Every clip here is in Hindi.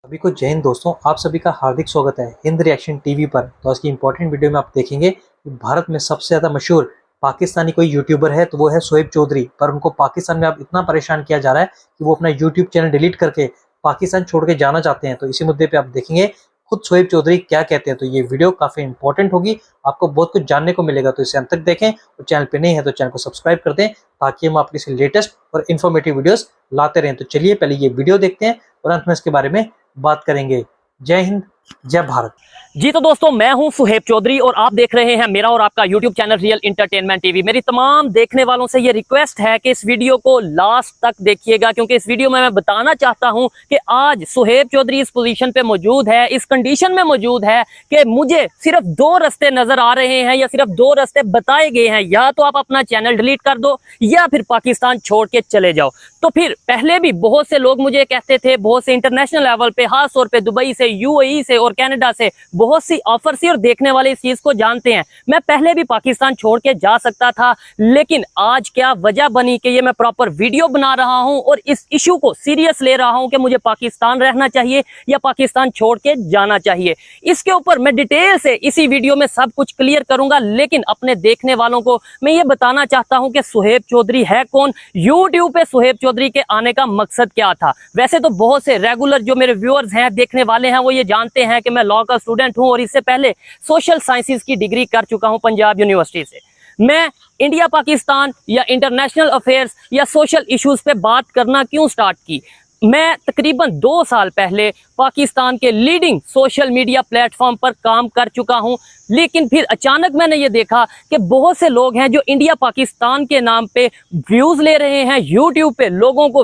सभी को जय हिंद दोस्तों, आप सभी का हार्दिक स्वागत है हिंद रिएक्शन टीवी पर। तो आज की इंपॉर्टेंट वीडियो में आप देखेंगे कि भारत में सबसे ज़्यादा मशहूर पाकिस्तानी कोई यूट्यूबर है तो वो है शोएब चौधरी। पर उनको पाकिस्तान में अब इतना परेशान किया जा रहा है कि वो अपना यूट्यूब चैनल डिलीट करके पाकिस्तान छोड़ के जाना चाहते हैं। तो इसी मुद्दे पर आप देखेंगे खुद शोएब चौधरी क्या कहते हैं। तो ये वीडियो काफ़ी इंपॉर्टेंट होगी, आपको बहुत कुछ जानने को मिलेगा। तो इसे अंत तक देखें और चैनल पे नहीं है तो चैनल को सब्सक्राइब कर दें ताकि हम आपके से लेटेस्ट और इन्फॉर्मेटिव वीडियोस लाते रहें। तो चलिए पहले ये वीडियो देखते हैं और अंत में इसके बारे में बात करेंगे। जय हिंद, जय भारत। जी तो दोस्तों, मैं हूं शोएब चौधरी और आप देख रहे हैं मेरा और आपका YouTube channel real entertainment TV. मेरी तमाम देखने वालों से ये रिक्वेस्ट है कि इस वीडियो को लास्ट तक देखिएगा, क्योंकि इस वीडियो में मैं बताना चाहता हूं कि आज शोएब चौधरी इस पोजीशन पे मौजूद है, इस कंडीशन में मौजूद है कि मुझे सिर्फ दो रास्ते नजर आ रहे हैं या सिर्फ दो रास्ते बताए गए हैं। या तो आप अपना चैनल डिलीट कर दो या फिर पाकिस्तान छोड़ के चले जाओ। तो फिर पहले भी बहुत से लोग मुझे कहते थे, बहुत से इंटरनेशनल लेवल पे, खास तौर पे दुबई से, UAE से और कनाडा से बहुत सी ऑफर सी, और देखने वाले इस चीज को जानते हैं। मैं पहले भी पाकिस्तान छोड़ के जा सकता था, लेकिन आज क्या वजह बनी कि ये मैं प्रॉपर वीडियो बना रहा हूं और इस इशू को सीरियस ले रहा हूं कि मुझे पाकिस्तान रहना चाहिए या पाकिस्तान छोड़ के जाना चाहिए। इसके ऊपर मैं डिटेल से इसी वीडियो में सब कुछ क्लियर करूंगा, लेकिन अपने देखने वालों को मैं ये बताना चाहता हूं कि शोएब चौधरी है कौन, यूट्यूब पे शोएब चौधरी के आने का मकसद क्या था। वैसे तो बहुत से रेगुलर जो मेरे व्यूअर्स हैं, देखने वाले हैं, वो ये जानते हैं कि मैं लॉ का स्टूडेंट हूं और इससे पहले सोशल साइंसेज की डिग्री कर चुका हूं पंजाब यूनिवर्सिटी से। मैं इंडिया पाकिस्तान या इंटरनेशनल अफेयर्स या सोशल इश्यूज पे बात करना क्यों स्टार्ट की। मैं तकरीबन 2 साल पहले पाकिस्तान के लीडिंग सोशल मीडिया प्लेटफॉर्म पर काम कर चुका हूं, लेकिन फिर अचानक मैंने ये देखा कि बहुत से लोग हैं जो इंडिया पाकिस्तान के नाम पे व्यूज ले रहे हैं यूट्यूब पे। लोगों को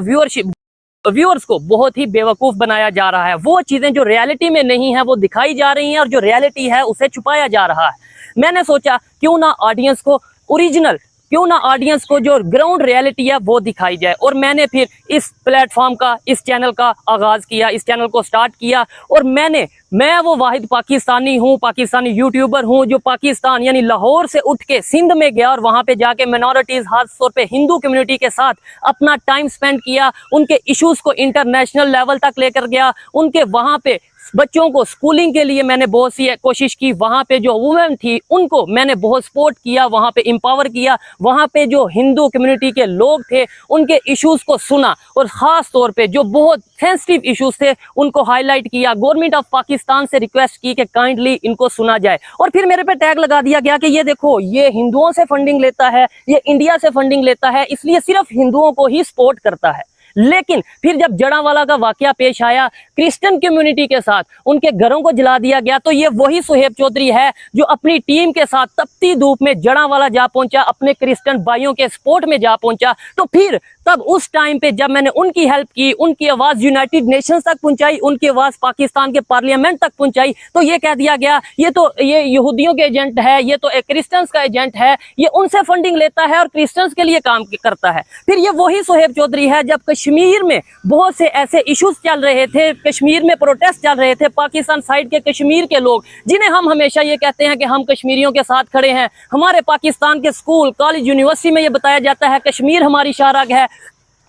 व्यूअर्स को बहुत ही बेवकूफ़ बनाया जा रहा है। वो चीज़ें जो रियलिटी में नहीं है वो दिखाई जा रही हैं, और जो रियलिटी है उसे छुपाया जा रहा है। मैंने सोचा क्यों ना ऑडियंस को ओरिजिनल, क्यों ना ऑडियंस को जो ग्राउंड रियलिटी है वो दिखाई जाए। और मैंने फिर इस प्लेटफॉर्म का, इस चैनल का आगाज़ किया, इस चैनल को स्टार्ट किया। और मैं वो वाहिद पाकिस्तानी हूँ, पाकिस्तानी यूट्यूबर हूँ जो पाकिस्तान यानी लाहौर से उठ के सिंध में गया और वहाँ पे जाके मिनॉरिटीज़, खास तौर पे हिंदू कम्युनिटी के साथ अपना टाइम स्पेंड किया। उनके इश्यूज़ को इंटरनेशनल लेवल तक लेकर गया। उनके वहाँ पे बच्चों को स्कूलिंग के लिए मैंने बहुत सी कोशिश की। वहाँ पे जो वुमेन थी उनको मैंने बहुत सपोर्ट किया, वहाँ पे एम्पावर किया। वहाँ पे जो हिंदू कम्युनिटी के लोग थे उनके इश्यूज़ को सुना, और ख़ास तौर पे जो बहुत सेंसिटिव इश्यूज़ थे उनको हाईलाइट किया। गवर्नमेंट ऑफ पाकिस्तान से रिक्वेस्ट की कि काइंडली इनको सुना जाए। और फिर मेरे पे टैग लगा दिया गया कि ये देखो, ये हिंदुओं से फंडिंग लेता है, ये इंडिया से फंडिंग लेता है, इसलिए सिर्फ हिंदुओं को ही सपोर्ट करता है। लेकिन फिर जब जड़ावाला का वाकया पेश आया क्रिश्चियन कम्युनिटी के साथ, उनके घरों को जला दिया गया, तो ये वही शोएब चौधरी है जो अपनी टीम के साथ तपती धूप में जड़ावाला जा पहुंचा, अपने क्रिश्चियन भाइयों के सपोर्ट में जा पहुंचा। तो फिर तब उस टाइम पे जब मैंने उनकी हेल्प की, उनकी आवाज़ यूनाइटेड नेशंस तक पहुंचाई, उनकी आवाज़ पाकिस्तान के पार्लियामेंट तक पहुंचाई, तो ये कह दिया गया ये यहूदियों के एजेंट है, ये तो एक क्रिश्चियंस का एजेंट है, ये उनसे फंडिंग लेता है और क्रिश्चियंस के लिए काम करता है। फिर ये वही शोएब चौधरी है जब कश्मीर में बहुत से ऐसे इश्यूज चल रहे थे, कश्मीर में प्रोटेस्ट चल रहे थे, पाकिस्तान साइड के कश्मीर के लोग, जिन्हें हम हमेशा ये कहते हैं कि हम कश्मीरियों के साथ खड़े हैं। हमारे पाकिस्तान के स्कूल, कॉलेज, यूनिवर्सिटी में ये बताया जाता है कश्मीर हमारी शाहराग है,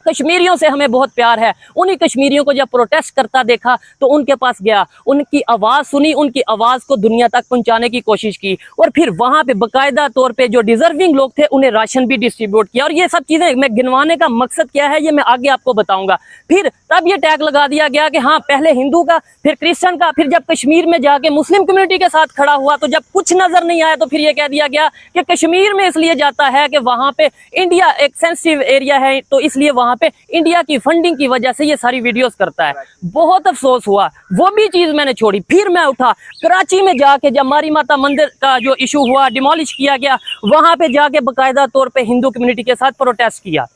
कश्मीरियों से हमें बहुत प्यार है। उन्हीं कश्मीरियों को जब प्रोटेस्ट करता देखा तो उनके पास गया, उनकी आवाज़ सुनी, उनकी आवाज़ को दुनिया तक पहुंचाने की कोशिश की, और फिर वहां पे बाकायदा तौर पे जो डिजर्विंग लोग थे उन्हें राशन भी डिस्ट्रीब्यूट किया। और ये सब चीज़ें मैं गिनवाने का मकसद क्या है ये मैं आगे आपको बताऊंगा। फिर तब ये टैग लगा दिया गया कि हाँ, पहले हिंदू का, फिर क्रिश्चियन का, फिर जब कश्मीर में जाके मुस्लिम कम्युनिटी के साथ खड़ा हुआ तो जब कुछ नजर नहीं आया तो फिर ये कह दिया गया कि कश्मीर में इसलिए जाता है कि वहां पे इंडिया एक सेंसिटिव एरिया है, तो इसलिए वहां पे इंडिया की फंडिंग की वजह से ये सारी वीडियोस करता है। बहुत अफसोस हुआ, वो भी चीज मैंने छोड़ी। फिर मैं उठा कराची में जाके, जब मारी माता मंदिर का जो इशू हुआ, डिमोलिश किया गया, वहां पे जाके बाकायदा तौर पे हिंदू कम्युनिटी के साथ प्रोटेस्ट किया।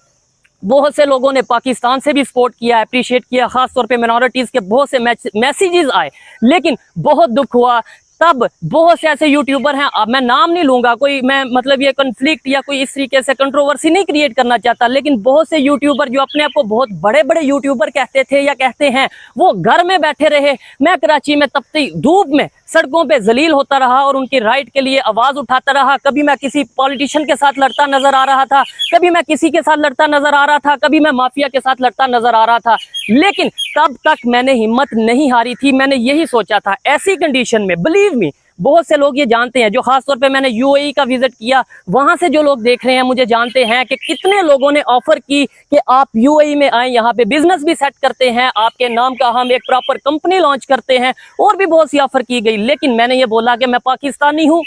बहुत से लोगों ने पाकिस्तान से भी सपोर्ट किया, अप्रिशिएट किया, खास तौर पे मिनॉरिटीज़ के बहुत से मैसेजेस आए। लेकिन बहुत दुख हुआ, तब बहुत से ऐसे यूट्यूबर हैं, अब मैं नाम नहीं लूंगा, कोई मैं मतलब ये कन्फ्लिक्ट या कोई इस तरीके से कंट्रोवर्सी नहीं क्रिएट करना चाहता, लेकिन बहुत से यूट्यूबर जो अपने आप को बहुत बड़े बड़े यूट्यूबर कहते थे या कहते हैं, वो घर में बैठे रहे। मैं कराची में तपती धूप में सड़कों पे जलील होता रहा और उनकी राइट के लिए आवाज उठाता रहा। कभी मैं किसी पॉलिटिशियन के साथ लड़ता नजर आ रहा था, कभी मैं किसी के साथ लड़ता नजर आ रहा था, कभी मैं माफिया के साथ लड़ता नजर आ रहा था, लेकिन तब तक मैंने हिम्मत नहीं हारी थी। मैंने यही सोचा था, ऐसी कंडीशन में बिलीव मी, बहुत से लोग ये जानते हैं, जो खासतौर पे मैंने यूएई का विजिट किया, वहां से जो लोग देख रहे हैं मुझे जानते हैं कि कितने लोगों ने ऑफर की कि आप यूएई में आए, यहाँ पे बिजनेस भी सेट करते हैं, आपके नाम का हम एक प्रॉपर कंपनी लॉन्च करते हैं, और भी बहुत सी ऑफर की गई। लेकिन मैंने ये बोला कि मैं पाकिस्तानी हूँ,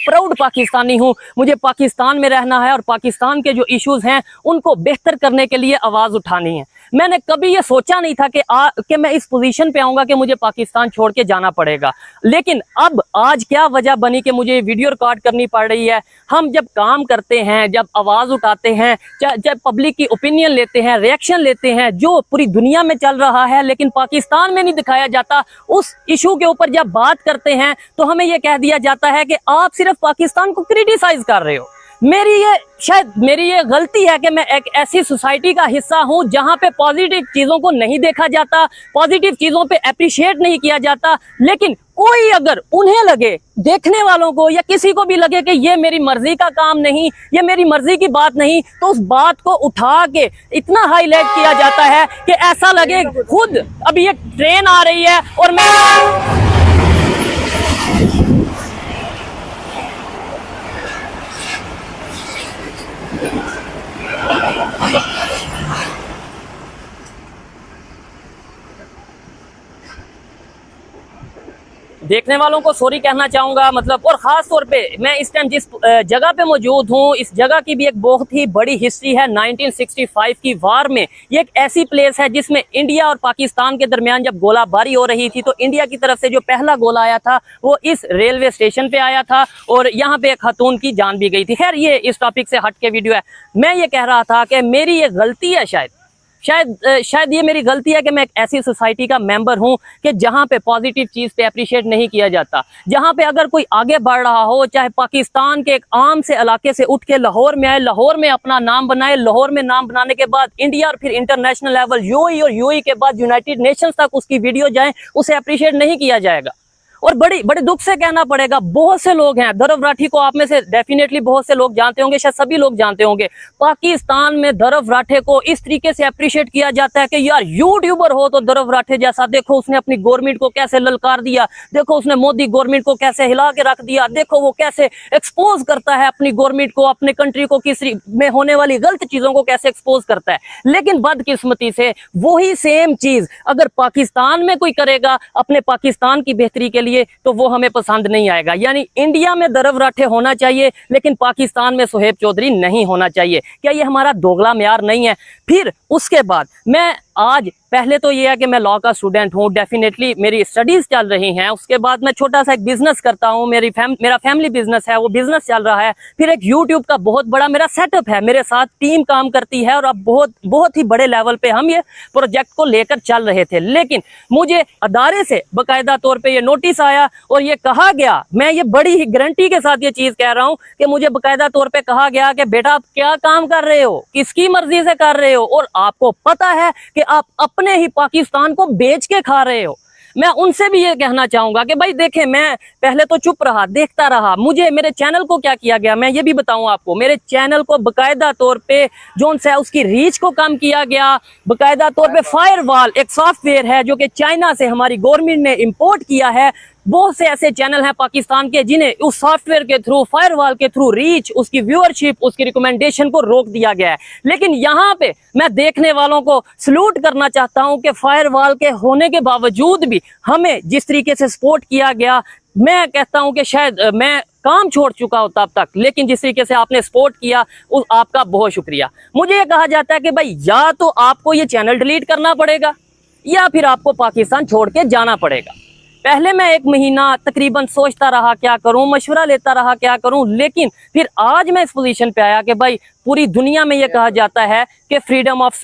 प्राउड पाकिस्तानी हूं, मुझे पाकिस्तान में रहना है और पाकिस्तान के जो इश्यूज हैं उनको बेहतर करने के लिए आवाज उठानी है। मैंने कभी ये सोचा नहीं था कि मैं इस पोजीशन पे आऊंगा कि मुझे पाकिस्तान छोड़ के जाना पड़ेगा। लेकिन अब आज क्या वजह बनी कि मुझे वीडियो रिकॉर्ड करनी पड़ रही है। हम जब काम करते हैं, जब आवाज उठाते हैं, जब पब्लिक की ओपिनियन लेते हैं, रिएक्शन लेते हैं, जो पूरी दुनिया में चल रहा है लेकिन पाकिस्तान में नहीं दिखाया जाता, उस इशू के ऊपर जब बात करते हैं तो हमें यह कह दिया जाता है कि आप सिर्फ पाकिस्तान को क्रिटिसाइज कर रहे हो। शायद मेरी ये गलती है कि मैं एक ऐसी सोसाइटी का हिस्सा हूं जहां पे पॉजिटिव चीजों को नहीं देखा जाता, पॉजिटिव चीजों पे अप्रिशिएट नहीं किया जाता। लेकिन कोई अगर उन्हें लगे, देखने वालों को या किसी को भी लगे कि ये मेरी मर्जी का काम नहीं, ये मेरी मर्जी की बात नहीं, तो उस बात को उठा के इतना हाईलाइट किया जाता है कि ऐसा लगे खुद अभी ये ट्रेन आ रही है और मैं देखने वालों को सॉरी कहना चाहूंगा, मतलब, और खास तौर पे मैं इस टाइम जिस जगह पे मौजूद हूँ, इस जगह की भी एक बहुत ही बड़ी हिस्ट्री है। 1965 की वार में ये एक ऐसी प्लेस है जिसमें इंडिया और पाकिस्तान के दरमियान जब गोलाबारी हो रही थी तो इंडिया की तरफ से जो पहला गोला आया था वो इस रेलवे स्टेशन पे आया था और यहाँ पे एक खातून की जान भी गई थी। खैर, ये इस टॉपिक से हट के वीडियो है। मैं ये कह रहा था कि मेरी ये गलती है, शायद ये मेरी गलती है कि मैं एक ऐसी सोसाइटी का मेंबर हूं कि जहां पे पॉजिटिव चीज पे अप्रिशिएट नहीं किया जाता, जहां पे अगर कोई आगे बढ़ रहा हो, चाहे पाकिस्तान के एक आम से इलाके से उठ के लाहौर में आए, लाहौर में अपना नाम बनाए, लाहौर में नाम बनाने के बाद इंडिया और फिर इंटरनेशनल लेवल यूएई और यूएई के बाद यूनाइटेड नेशंस तक उसकी वीडियो जाए, उसे अप्रिशिएट नहीं किया जाएगा। और बड़े दुख से कहना पड़ेगा, बहुत से लोग हैं, धरव राठी को आप में से डेफिनेटली बहुत से लोग जानते होंगे, शायद सभी लोग जानते होंगे, पाकिस्तान में धरव राठे को इस तरीके से अप्रिशिएट किया जाता है कि यार यूट्यूबर हो तो धरव राठे जैसा, देखो उसने अपनी गवर्नमेंट को कैसे ललकार दिया, देखो उसने मोदी गवर्नमेंट को कैसे हिला के रख दिया, देखो वो कैसे एक्सपोज करता है अपनी गवर्नमेंट को, अपने कंट्री को किसी में होने वाली गलत चीजों को कैसे एक्सपोज करता है। लेकिन बदकिस्मती से वही सेम चीज अगर पाकिस्तान में कोई करेगा अपने पाकिस्तान की बेहतरी के लिए, तो वो हमें पसंद नहीं आएगा। यानी इंडिया में धरव राठे होना चाहिए लेकिन पाकिस्तान में सुहेब चौधरी नहीं होना चाहिए। क्या ये हमारा दोगला म्यार नहीं है? फिर उसके बाद मैं आज पहले तो ये है कि मैं लॉ का स्टूडेंट हूँ, डेफिनेटली मेरी स्टडीज चल रही हैं। उसके बाद मैं छोटा सा एक बिजनेस करता हूँ, मेरा फैमिली बिजनेस है, वो बिजनेस चल रहा है। फिर एक यूट्यूब का बहुत बड़ा मेरा सेटअप है, मेरे साथ टीम काम करती है और अब बहुत ही बड़े लेवल पे हम ये प्रोजेक्ट को लेकर चल रहे थे। लेकिन मुझे अदारे से बाकायदा तौर पर यह नोटिस आया और ये कहा गया, मैं ये बड़ी ही गारंटी के साथ ये चीज कह रहा हूँ कि मुझे बाकायदा तौर पर कहा गया कि बेटा आप क्या काम कर रहे हो, किसकी मर्जी से कर रहे हो, और आपको पता है कि आप अपने ही पाकिस्तान को बेच के खा रहे हो। मैं उनसे भी ये कहना चाहूंगा कि भाई देखें, मैं पहले तो चुप रहा, देखता रहा, मेरे चैनल को क्या किया गया मैं ये भी बताऊं आपको। मेरे चैनल को बकायदा तौर पे जोन सा उसकी रीच को कम किया गया। बकायदा तौर पे फायरवॉल एक सॉफ्टवेयर है जो कि चाइना से हमारी गवर्नमेंट ने इंपोर्ट किया है। बहुत से ऐसे चैनल हैं पाकिस्तान के जिन्हें उस सॉफ्टवेयर के थ्रू, फायरवॉल के थ्रू रीच, उसकी व्यूअरशिप, उसकी रिकमेंडेशन को रोक दिया गया है। लेकिन यहाँ पे मैं देखने वालों को सलूट करना चाहता हूँ कि फायरवॉल के होने के बावजूद भी हमें जिस तरीके से सपोर्ट किया गया, मैं कहता हूँ कि शायद मैं काम छोड़ चुका हूँ तब तक, लेकिन जिस तरीके से आपने सपोर्ट किया उस आपका बहुत शुक्रिया। मुझे ये कहा जाता है कि भाई या तो आपको ये चैनल डिलीट करना पड़ेगा या फिर आपको पाकिस्तान छोड़ के जाना पड़ेगा। पहले मैं 1 महीना तकरीबन सोचता रहा क्या करूं, मशवरा लेता रहा क्या करूं, लेकिन फिर आज मैं इस पोजीशन पे आया कि भाई पूरी दुनिया में ये कहा जाता है कि फ्रीडम ऑफ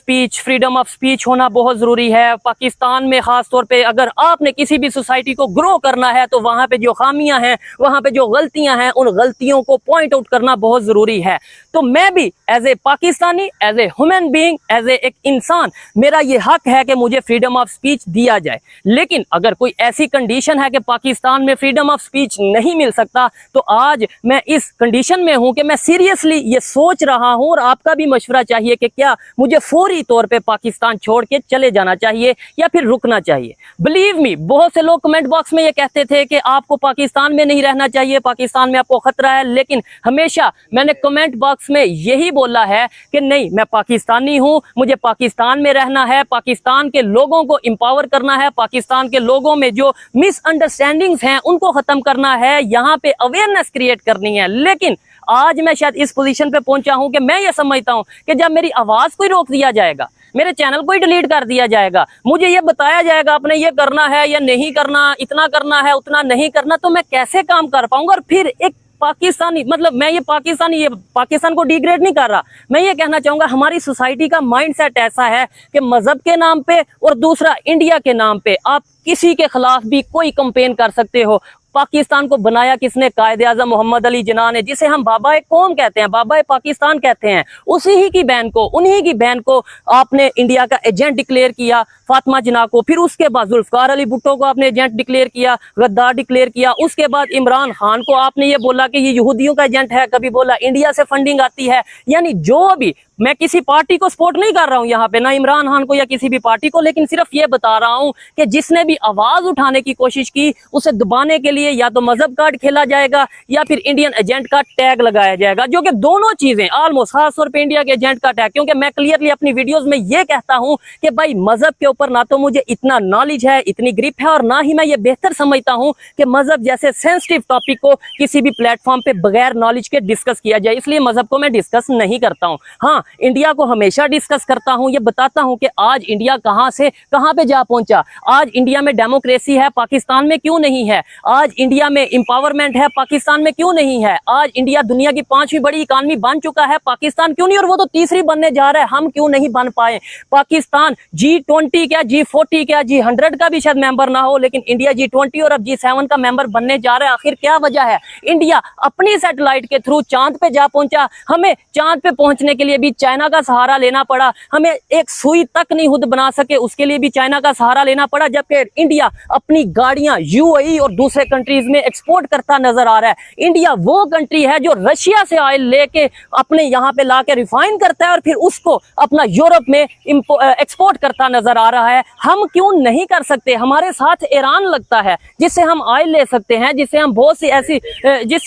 स्पीच होना बहुत जरूरी है। पाकिस्तान में खास तौर पे अगर आपने किसी भी सोसाइटी को ग्रो करना है तो वहां पे जो खामियां हैं, वहां पे जो गलतियां हैं, उन गलतियों को पॉइंट आउट करना बहुत जरूरी है। तो मैं भी as a Pakistani, as a human being, as a एक इंसान, मेरा ये हक है कि मुझे फ्रीडम ऑफ स्पीच दिया जाए। लेकिन अगर कोई ऐसी कंडीशन है कि पाकिस्तान में फ्रीडम ऑफ स्पीच नहीं मिल सकता, तो आज मैं इस कंडीशन में हूं कि मैं सीरियसली ये सोच रहा हूं और आपका भी मशवरा चाहिए कि क्या मुझे फौरी तौर पे पाकिस्तान छोड़ के चले जाना चाहिए या फिर रुकना चाहिए। बिलीव मी, बहुत से लोग कमेंट बॉक्स में ये कहते थे कि आपको पाकिस्तान में नहीं रहना चाहिए, पाकिस्तान में आपको खतरा है, लेकिन हमेशा मैंने कमेंट बॉक्स में यही बोला है कि नहीं, मैं पाकिस्तानी हूं, मुझे पाकिस्तान में रहना है, पाकिस्तान के लोगों को एम्पावर करना है, पाकिस्तान के लोगों में जो मिसअंडरस्टैंडिंग्स हैं उनको खत्म करना है, यहाँ पे अवेयरनेस क्रिएट करनी है। लेकिन आज मैं शायद इस पोजीशन पे पहुंचा हूं कि मैं ये समझता हूं कि जब मेरी आवाज को ही रोक दिया जाएगा, मेरे चैनल को ही डिलीट कर दिया जाएगा, मुझे ये बताया जाएगा आपने ये करना है या नहीं करना, इतना करना है उतना नहीं करना, तो मैं कैसे काम कर पाऊंगा। और फिर एक पाकिस्तानी, मतलब मैं ये पाकिस्तान को डिग्रेड नहीं कर रहा, मैं ये कहना चाहूंगा हमारी सोसाइटी का माइंडसेट ऐसा है कि मजहब के नाम पे और दूसरा इंडिया के नाम पे आप किसी के खिलाफ भी कोई कंपेन कर सकते हो। पाकिस्तान को बनाया किसने? कायदे आज़म मोहम्मद अली जिन्ना ने, जिसे हम बाबा कौम कहते हैं, बाबा पाकिस्तान कहते हैं। उसी ही की बहन को, उन्हीं की बहन को आपने इंडिया का एजेंट डिक्लेयर किया, फातिमा जिन्ना को। फिर उसके बाद जुल्फकार अली भुट्टो को आपने एजेंट डिक्लेयर किया, गद्दार डिक्लेयर किया। उसके बाद इमरान खान को आपने ये बोला कि ये यहूदियों का एजेंट है, कभी बोला इंडिया से फंडिंग आती है। यानी जो भी, मैं किसी पार्टी को सपोर्ट नहीं कर रहा हूं यहाँ पे, ना इमरान खान को या किसी भी पार्टी को, लेकिन सिर्फ ये बता रहा हूं कि जिसने भी आवाज उठाने की कोशिश की उसे दबाने के लिए या तो मजहब कार्ड खेला जाएगा या फिर इंडियन एजेंट का टैग लगाया जाएगा, जो कि दोनों चीजें ऑलमोस्ट, खासतौर पे इंडिया के एजेंट का टैग। क्योंकि मैं क्लियरली अपनी वीडियोस में ये कहता हूं कि भाई मजहब के ऊपर ना तो मुझे इतना नॉलेज है, इतनी ग्रिप है, और ना ही मैं ये बेहतर समझता हूं कि मजहब जैसे सेंसिटिव टॉपिक को किसी भी प्लेटफॉर्म पे बगैर नॉलेज के डिस्कस किया जाए, इसलिए मजहब को मैं डिस्कस नहीं करता हूं। हाँ, इंडिया को हमेशा डिस्कस करता हूं, ये बताता हूं कि आज इंडिया कहां से कहां पे जा पहुंचा। आज इंडिया में डेमोक्रेसी है, पाकिस्तान में क्यों नहीं है? आज इंडिया में एम्पावरमेंट है, पाकिस्तान में क्यों नहीं है? आज इंडिया दुनिया की 5वीं बड़ी इकॉनमी बन चुका है, पाकिस्तान क्यों नहीं? और वो तो तीसरी बनने जा रहा है, हम क्यों नहीं बन पाए? पाकिस्तान G20 क्या, G40 क्या, G100 का भी शायद मेंबर ना हो, लेकिन इंडिया G20 और अब G7 का मेंबर बनने जा रहा है। आखिर क्या वजह है? इंडिया अपनी सैटेलाइट के थ्रू चांद पे जा पहुंचा। हमें चांद पे पहुंचने के लिए भी चाइना का सहारा लेना पड़ा, हमें एक सुई तक नहीं खुद बना सके, उसके लिए भी चाइना का सहारा लेना पड़ा। जबकि इंडिया अपनी गाड़ियां UAE और दूसरे कंट्रीज में एक्सपोर्ट करता नजर आ रहा है। इंडिया वो कंट्री है जो रशिया से ऑयल लेके अपने यहाँ पे लाके रिफाइन करता है और फिर उसको अपना यूरोप में एक्सपोर्ट करता नजर आ रहा है। हम क्यों नहीं कर सकते? हमारे साथ ईरान लगता है जिससे हम ऑयल ले सकते हैं, जिससे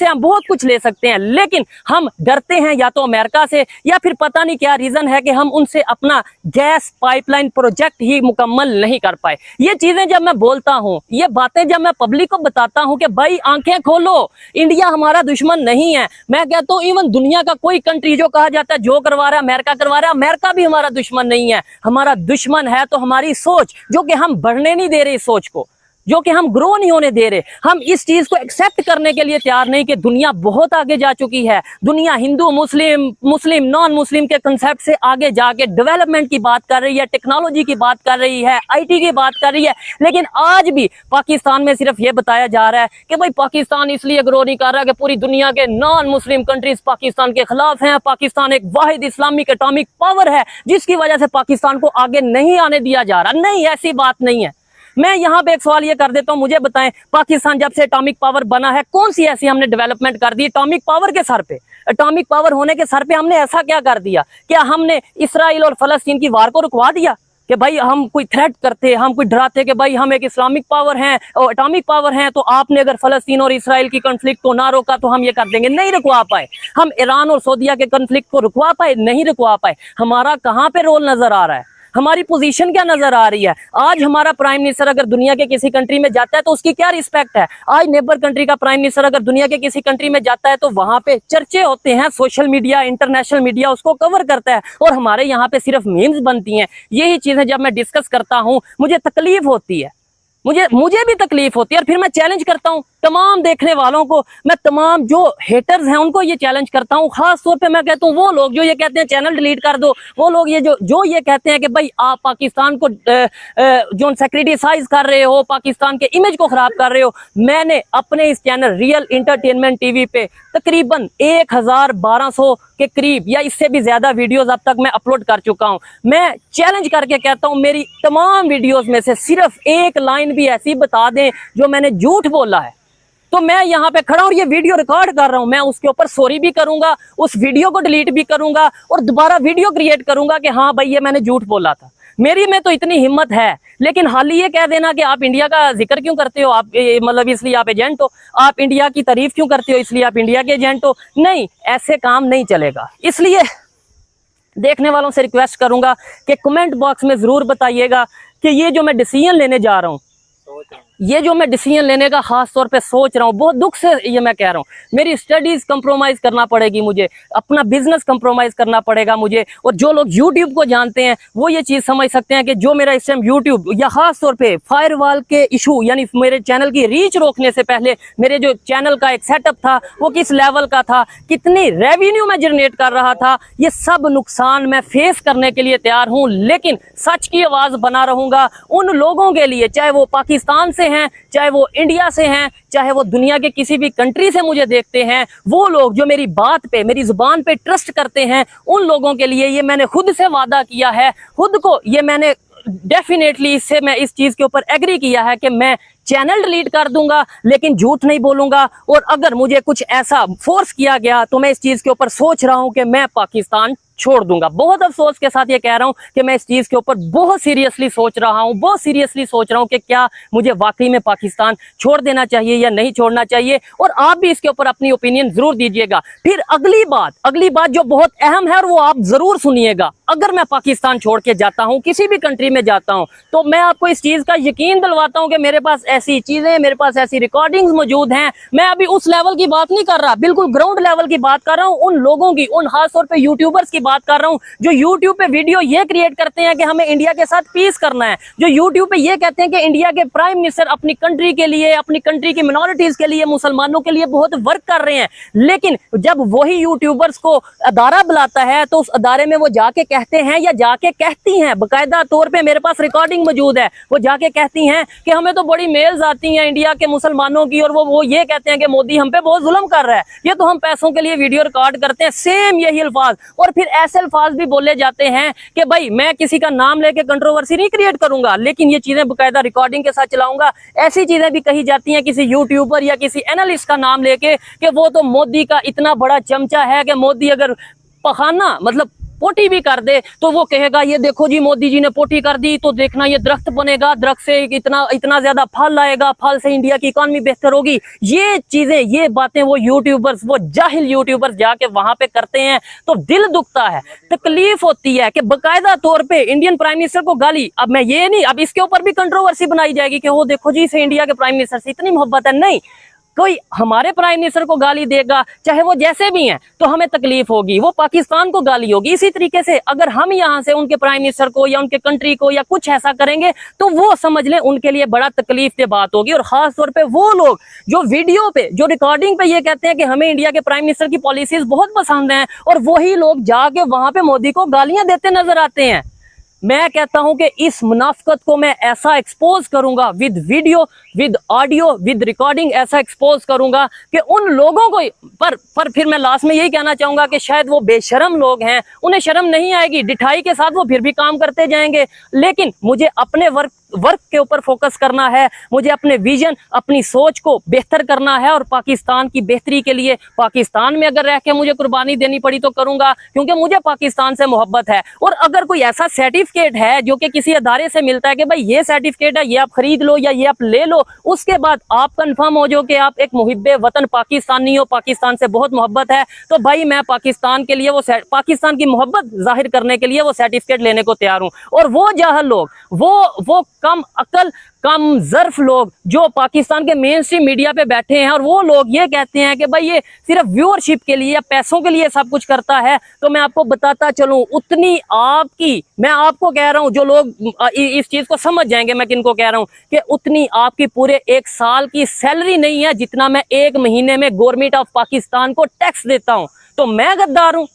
हम बहुत कुछ ले सकते हैं, लेकिन हम डरते हैं या तो अमेरिका से, या फिर पता नहीं क्या रीजन है कि हम उनसे अपना गैस पाइपलाइन प्रोजेक्ट ही मुकम्मल नहीं कर पाए। ये चीजें जब मैं बोलता हूं, ये बातें जब मैं पब्लिक को बताता हूं कि भाई आंखें खोलो, इंडिया हमारा दुश्मन नहीं है। मैं कहता हूं इवन दुनिया का कोई कंट्री जो कहा जाता है जो करवा रहा है अमेरिका करवा रहा है, अमेरिका भी हमारा दुश्मन नहीं है। हमारा दुश्मन है तो हमारी सोच, जो कि हम बढ़ने नहीं दे रहे इस सोच को, जो कि हम ग्रो नहीं होने दे रहे। हम इस चीज को एक्सेप्ट करने के लिए तैयार नहीं कि दुनिया बहुत आगे जा चुकी है। दुनिया हिंदू मुस्लिम नॉन मुस्लिम के कंसेप्ट से आगे जाके डेवलपमेंट की बात कर रही है, टेक्नोलॉजी की बात कर रही है, IT की बात कर रही है। लेकिन आज भी पाकिस्तान में सिर्फ ये बताया जा रहा है कि भाई पाकिस्तान इसलिए ग्रो नहीं कर रहा कि पूरी दुनिया के नॉन मुस्लिम कंट्रीज पाकिस्तान के खिलाफ हैं, पाकिस्तान एक वाहिद इस्लामिक एटॉमिक पावर है जिसकी वजह से पाकिस्तान को आगे नहीं आने दिया जा रहा। नहीं, ऐसी बात नहीं है। मैं यहाँ पे एक सवाल ये कर देता हूँ, मुझे बताएं पाकिस्तान जब से एटॉमिक पावर बना है कौन सी ऐसी हमने डेवलपमेंट कर दी एटॉमिक पावर के सर पे? एटॉमिक पावर होने के सर पे हमने ऐसा क्या कर दिया? क्या हमने इसराइल और फलस्तीन की वार को रुकवा दिया कि भाई हम कोई थ्रेट करते, हम कोई डराते कि भाई हम एक इस्लामिक पावर हैं और एटॉमिक पावर हैं, तो आपने अगर फलस्तीन और इसराइल की कॉन्फ्लिक्ट को ना रोका तो हम ये कर देंगे? नहीं रुकवा पाए। हम ईरान और सऊदीया के कॉन्फ्लिक्ट को रुकवा पाए? नहीं रुकवा पाए। हमारा कहाँ पे रोल नजर आ रहा है? हमारी पोजीशन क्या नजर आ रही है? आज हमारा प्राइम मिनिस्टर अगर दुनिया के किसी कंट्री में जाता है तो उसकी क्या रिस्पेक्ट है? आज नेबर कंट्री का प्राइम मिनिस्टर अगर दुनिया के किसी कंट्री में जाता है तो वहां पे चर्चे होते हैं, सोशल मीडिया, इंटरनेशनल मीडिया उसको कवर करता है, और हमारे यहाँ पे सिर्फ मीम्स बनती हैं। यही चीजें जब मैं डिस्कस करता हूँ मुझे तकलीफ होती है, मुझे भी तकलीफ होती है। और फिर मैं चैलेंज करता हूँ तमाम देखने वालों को, मैं तमाम जो हेटर्स हैं उनको ये चैलेंज करता हूँ। खास तौर पे मैं कहता हूँ वो लोग जो ये कहते हैं चैनल डिलीट कर दो, वो लोग ये जो ये कहते हैं कि भाई आप पाकिस्तान को जो क्रिटिसाइज कर रहे हो, पाकिस्तान के इमेज को खराब कर रहे हो। मैंने अपने इस चैनल रियल इंटरटेनमेंट टीवी पे तकरीबन 1200 के करीब या इससे भी ज्यादा वीडियोस अब तक मैं अपलोड कर चुका हूं। मैं चैलेंज करके कहता हूं मेरी तमाम वीडियोस में से सिर्फ एक लाइन भी ऐसी बता दें जो मैंने झूठ बोला है, तो मैं यहाँ पे खड़ा और ये वीडियो रिकॉर्ड कर रहा हूं, मैं उसके ऊपर सॉरी भी करूंगा, उस वीडियो को डिलीट भी करूंगा और दोबारा वीडियो क्रिएट करूंगा कि हाँ भाई ये मैंने झूठ बोला था। मेरी में तो इतनी हिम्मत है, लेकिन हाल ही ये कह देना कि आप इंडिया का जिक्र क्यों करते हो, आप मतलब इसलिए आप एजेंट हो, आप इंडिया की तारीफ क्यों करते हो इसलिए आप इंडिया के एजेंट हो। नहीं, ऐसे काम नहीं चलेगा। इसलिए देखने वालों से रिक्वेस्ट करूंगा कि कमेंट बॉक्स में जरूर बताइएगा कि ये जो मैं डिसीजन लेने जा रहा हूँ, ये जो मैं डिसीजन लेने का खास तौर पे सोच रहा हूँ, बहुत दुख से ये मैं कह रहा हूँ, मेरी स्टडीज कंप्रोमाइज करना पड़ेगी मुझे, अपना बिजनेस कंप्रोमाइज करना पड़ेगा मुझे। और जो लोग यूट्यूब को जानते हैं वो ये चीज समझ सकते हैं कि जो मेरा इस टाइम यूट्यूब या खास तौर पे फायरवॉल के इशू यानी मेरे चैनल की रीच रोकने से पहले मेरे जो चैनल का एक सेटअप था वो किस लेवल का था, कितनी रेवेन्यू मैं जनरेट कर रहा था, ये सब नुकसान मैं फेस करने के लिए तैयार हूँ। लेकिन सच की आवाज बना रहूंगा उन लोगों के लिए, चाहे वो पाकिस्तान से हैं, चाहे वो इंडिया से हैं, चाहे वो दुनिया के किसी भी कंट्री से मुझे देखते हैं, वो लोग जो मेरी बात पे, मेरी जुबान पे ट्रस्ट करते हैं, उन लोगों के लिए ये मैंने खुद से वादा किया है, खुद को ये मैंने डेफिनेटली इससे मैं इस चीज के ऊपर एग्री किया है कि मैं चैनल डिलीट कर दूंगा लेकिन झूठ नहीं बोलूंगा। और अगर मुझे कुछ ऐसा फोर्स किया गया तो मैं इस चीज के ऊपर सोच रहा हूं कि मैं पाकिस्तान छोड़ दूंगा। बहुत अफसोस के साथ ये कह रहा हूं कि मैं इस चीज के ऊपर बहुत सीरियसली सोच रहा हूं, बहुत सीरियसली सोच रहा हूं कि क्या मुझे वाकई में पाकिस्तान छोड़ देना चाहिए या नहीं छोड़ना चाहिए। और आप भी इसके ऊपर अपनी ओपिनियन जरूर दीजिएगा। फिर अगली बात जो बहुत अहम है और वो आप जरूर सुनिएगा, अगर मैं पाकिस्तान छोड़ के जाता हूं, किसी भी कंट्री में जाता हूं, तो मैं आपको इस चीज का यकीन दिलवाता हूं कि मेरे पास ऐसी चीजें, मेरे पास ऐसी रिकॉर्डिंग्स मौजूद हैं। मैं अभी उस लेवल की बात नहीं कर रहा, बिल्कुल ग्राउंड लेवल की बात कर रहा हूं, उन लोगों की, उन खासतौर पे यूट्यूबर्स की बात कर रहा हूं जो यूट्यूब पे वीडियो ये क्रिएट करते हैं कि हमें इंडिया के साथ पीस करना है, जो यूट्यूब पे ये कहते हैं कि इंडिया के प्राइम मिनिस्टर अपनी कंट्री के लिए, अपनी कंट्री की मिनॉरिटीज के लिए, मुसलमानों के लिए बहुत वर्क कर रहे हैं। लेकिन जब वही यूट्यूबर्स को अदारा बुलाता है तो उस अदारे में वो जाके कहते हैं या जाके कहती हैं, बाकायदा तौर पे मेरे पास रिकॉर्डिंग मौजूद है, वो जाके कहती हैं कि हमें तो बड़ी मेल्स आती हैं इंडिया के मुसलमानों की और वो ये कहते हैं कि मोदी हम पे बहुत जुल्म कर रहा है, ये तो हम पैसों के लिए वीडियो रिकॉर्ड करते हैं, सेम यही अल्फाज। और फिर ऐसे अल्फाज भी बोले जाते हैं कि भाई मैं किसी का नाम लेके कंट्रोवर्सी नहीं क्रिएट करूंगा, लेकिन ये चीजें बाकायदा रिकॉर्डिंग के साथ चलाऊंगा। ऐसी चीजें भी कही जाती हैं किसी यूट्यूबर या किसी एनालिस्ट का नाम लेके कि वो तो मोदी का इतना बड़ा चमचा है कि मोदी अगर पखाना मतलब पोटी भी कर दे तो वो कहेगा ये देखो जी मोदी जी ने पोटी कर दी तो देखना ये दरख्त बनेगा, दरख्त से इतना ज्यादा फल आएगा, फल से इंडिया की इकॉनमी बेहतर होगी। ये चीजें, ये बातें वो यूट्यूबर्स, वो जाहिल यूट्यूबर्स जाके वहां पे करते हैं तो दिल दुखता है, तकलीफ होती है कि बाकायदा तौर पे इंडियन प्राइम मिनिस्टर को गाली। अब मैं ये नहीं, अब इसके ऊपर भी कंट्रोवर्सी बनाई जाएगी कि वो देखो जी इसे इंडिया के प्राइम मिनिस्टर से इतनी मोहब्बत है। नहीं, कोई हमारे प्राइम मिनिस्टर को गाली देगा, चाहे वो जैसे भी हैं, तो हमें तकलीफ होगी, वो पाकिस्तान को गाली होगी। इसी तरीके से अगर हम यहाँ से उनके प्राइम मिनिस्टर को या उनके कंट्री को या कुछ ऐसा करेंगे तो वो समझ लें उनके लिए बड़ा तकलीफ की बात होगी। और खास तौर पे वो लोग जो वीडियो पे, जो रिकॉर्डिंग पे ये कहते हैं कि हमें इंडिया के प्राइम मिनिस्टर की पॉलिसीज बहुत पसंद हैं और वही लोग जाके वहां पे मोदी को गालियां देते नजर आते हैं। मैं कहता हूं कि इस मुनाफिकत को मैं ऐसा एक्सपोज करूंगा, with video, with audio, with recording, ऐसा एक्सपोज करूंगा कि उन लोगों को पर फिर मैं लास्ट में यही कहना चाहूंगा कि शायद वो बेशरम लोग हैं, उन्हें शर्म नहीं आएगी, डिठाई के साथ वो फिर भी काम करते जाएंगे। लेकिन मुझे अपने वर्क के ऊपर फोकस करना है, मुझे अपने विजन, अपनी सोच को बेहतर करना है और पाकिस्तान की बेहतरी के लिए, पाकिस्तान में अगर रह के मुझे कुर्बानी देनी पड़ी तो करूंगा, क्योंकि मुझे पाकिस्तान से मोहब्बत है। और अगर कोई ऐसा सर्टिफिकेट है जो कि किसी अदारे से मिलता है कि भाई ये सर्टिफिकेट है, ये आप खरीद लो या ये आप ले लो, उसके बाद आप कंफर्म हो जाओ कि आप एक मुहिब्बे वतन पाकिस्तानी हो, पाकिस्तान से बहुत मोहब्बत है, तो भाई मैं पाकिस्तान के लिए, वो पाकिस्तान की मोहब्बत जाहिर करने के लिए वो सर्टिफिकेट लेने को तैयार हूं। और वो जाहल लोग, वो कम अकल कम ज़र्फ लोग जो पाकिस्तान के मेन स्ट्रीम मीडिया पे बैठे हैं और वो लोग ये कहते हैं कि भाई ये सिर्फ व्यूअरशिप के लिए या पैसों के लिए सब कुछ करता है, तो मैं आपको बताता चलूं उतनी आपकी, मैं आपको कह रहा हूं जो लोग इस चीज को समझ जाएंगे मैं किनको कह रहा हूं कि उतनी आपकी पूरे एक साल की सैलरी नहीं है जितना मैं एक महीने में गवर्नमेंट ऑफ पाकिस्तान को टैक्स देता हूं। तो मैं गद्दार हूं?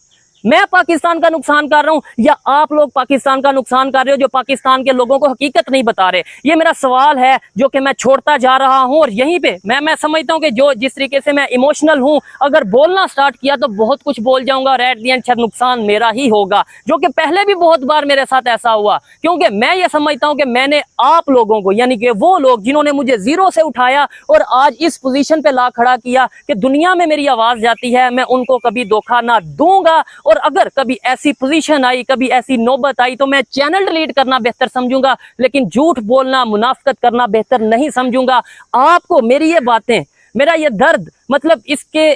मैं पाकिस्तान का नुकसान कर रहा हूं या आप लोग पाकिस्तान का नुकसान कर रहे हो जो पाकिस्तान के लोगों को हकीकत नहीं बता रहे? ये मेरा सवाल है जो कि मैं छोड़ता जा रहा हूं। और यहीं पे मैं समझता हूं कि जो जिस तरीके से मैं इमोशनल हूं, अगर बोलना स्टार्ट किया तो बहुत कुछ बोल जाऊंगा और एट द एंड शायद नुकसान मेरा ही होगा, जो कि पहले भी बहुत बार मेरे साथ ऐसा हुआ। क्योंकि मैं ये समझता हूं कि मैंने आप लोगों को, यानी कि वो लोग जिन्होंने मुझे जीरो से उठाया और आज इस पोजीशन पे ला खड़ा किया कि दुनिया में मेरी आवाज जाती है, मैं उनको कभी धोखा ना दूंगा। और अगर कभी ऐसी पोजीशन आई, कभी ऐसी नौबत आई, तो मैं चैनल डिलीट करना बेहतर समझूंगा, लेकिन झूठ बोलना, मुनाफिकत करना बेहतर नहीं समझूंगा। आपको मेरी ये बातें, मेरा ये दर्द, मतलब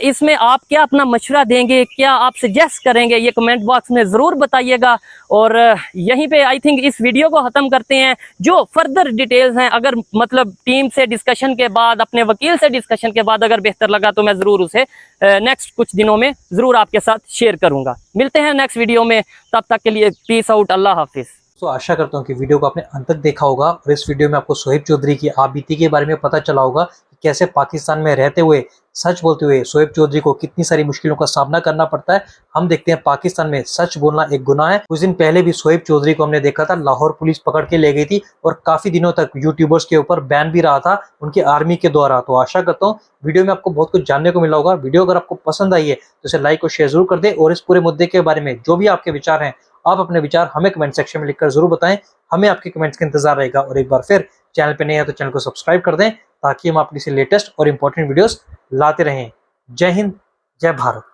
इसमें आप क्या अपना मशवरा देंगे, क्या आप सजेस्ट करेंगे, ये कमेंट बॉक्स में जरूर बताइएगा। और यहीं पे आई थिंक इस वीडियो को खत्म करते हैं। जो फर्दर डिटेल्स हैं, अगर मतलब टीम से डिस्कशन के बाद, अपने वकील से डिस्कशन के बाद अगर बेहतर लगा तो मैं जरूर उसे नेक्स्ट कुछ दिनों में जरूर आपके साथ शेयर करूंगा। मिलते हैं नेक्स्ट वीडियो में, तब तक के लिए पीस आउट, अल्लाह हाफिज। तो आशा करता हूँ कि वीडियो को आपने अंत तक देखा होगा और इस वीडियो में आपको शोएब चौधरी की आपबीती के बारे में पता चला होगा कि कैसे पाकिस्तान में रहते हुए, सच बोलते हुए शोएब चौधरी को कितनी सारी मुश्किलों का सामना करना पड़ता है। हम देखते हैं पाकिस्तान में सच बोलना एक गुनाह है। कुछ दिन पहले भी शोएब चौधरी को हमने देखा था, लाहौर पुलिस पकड़ के ले गई थी और काफी दिनों तक यूट्यूबर्स के ऊपर बैन भी रहा था उनकी आर्मी के द्वारा। तो आशा करता हूँ वीडियो में आपको बहुत कुछ जानने को मिला होगा। वीडियो अगर आपको पसंद आई है तो इसे लाइक और शेयर जरूर कर दे और इस पूरे मुद्दे के बारे में जो भी आपके विचार हैं, आप अपने विचार हमें कमेंट सेक्शन में लिखकर जरूर बताएं। हमें आपके कमेंट्स का इंतजार रहेगा। और एक बार फिर चैनल पे नए हैं तो चैनल को सब्सक्राइब कर दें ताकि हम अपनी से लेटेस्ट और इंपॉर्टेंट वीडियोस लाते रहें। जय हिंद, जय भारत।